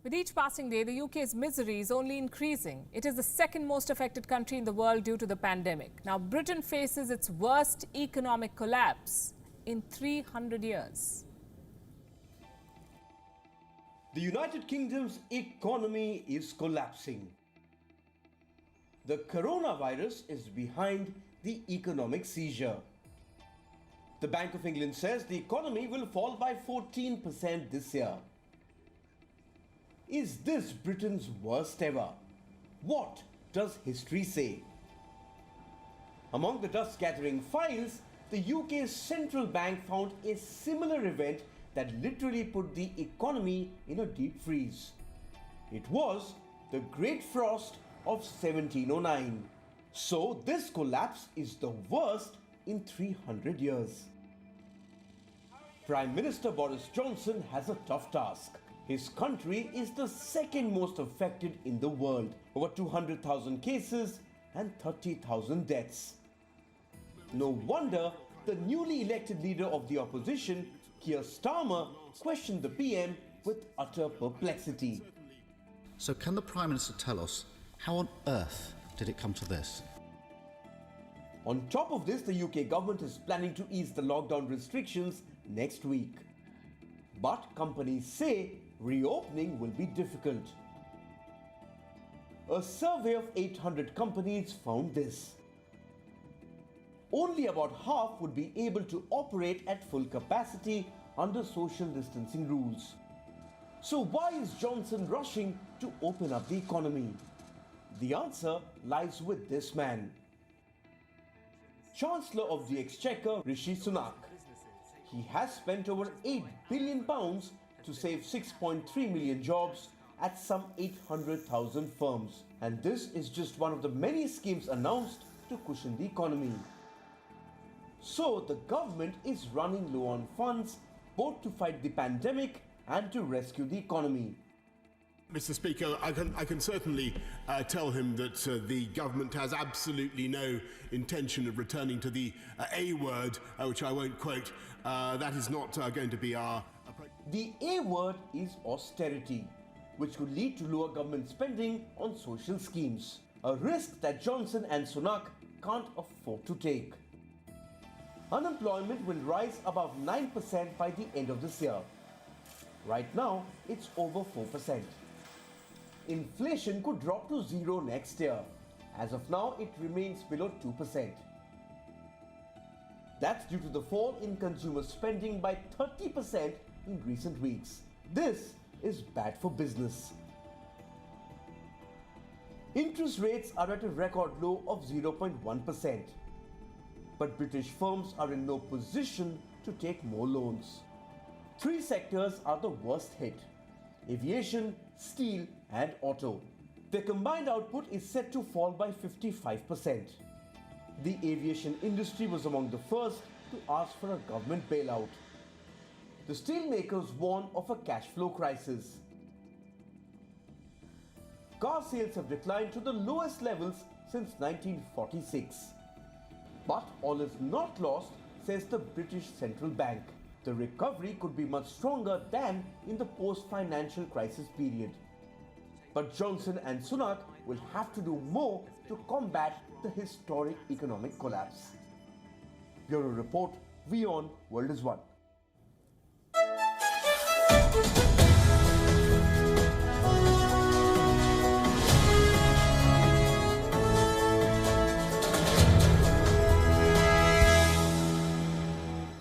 With each passing day, the UK's misery is only increasing. It is the second most affected country in the world due to the pandemic. Now, Britain faces its worst economic collapse in 300 years. The United Kingdom's economy is collapsing. The coronavirus is behind the economic seizure. The Bank of England says the economy will fall by 14% this year. Is this Britain's worst ever? What does history say? Among the dust-gathering files, the UK's central bank found a similar event that literally put the economy in a deep freeze. It was the Great Frost of 1709. So this collapse is the worst in 300 years. Prime Minister Boris Johnson has a tough task. His country is the second most affected in the world, over 200,000 cases and 30,000 deaths. No wonder the newly elected leader of the opposition, Keir Starmer, questioned the PM with utter perplexity. So can the Prime Minister tell us how on earth did it come to this? On top of this, the UK government is planning to ease the lockdown restrictions next week. But companies say reopening will be difficult. A survey of 800 companies found this. Only about half would be able to operate at full capacity under social distancing rules. So why is Johnson rushing to open up the economy? The answer lies with this man. Chancellor of the Exchequer, Rishi Sunak. He has spent over £8 billion to save 6.3 million jobs at some 800,000 firms. And this is just one of the many schemes announced to cushion the economy. So the government is running low on funds, both to fight the pandemic and to rescue the economy. Mr. Speaker, I can certainly tell him that the government has absolutely no intention of returning to the A word, which I won't quote. That is not going to be our approach. The A word is austerity, which could lead to lower government spending on social schemes, a risk that Johnson and Sunak can't afford to take. Unemployment will rise above 9% by the end of this year. Right now, it's over 4%. Inflation could drop to zero next year. As of now, it remains below 2%. That's due to the fall in consumer spending by 30% in recent weeks. This is bad for business. Interest rates are at a record low of 0.1%. But British firms are in no position to take more loans. Three sectors are the worst hit: aviation, steel and auto. Their combined output is set to fall by 55%. The aviation industry was among the first to ask for a government bailout. The steelmakers warn of a cash flow crisis. Car sales have declined to the lowest levels since 1946. But all is not lost, says the British Central Bank. The recovery could be much stronger than in the post-financial crisis period. But Johnson and Sunak will have to do more to combat the historic economic collapse. Bureau Report, WION, World is One.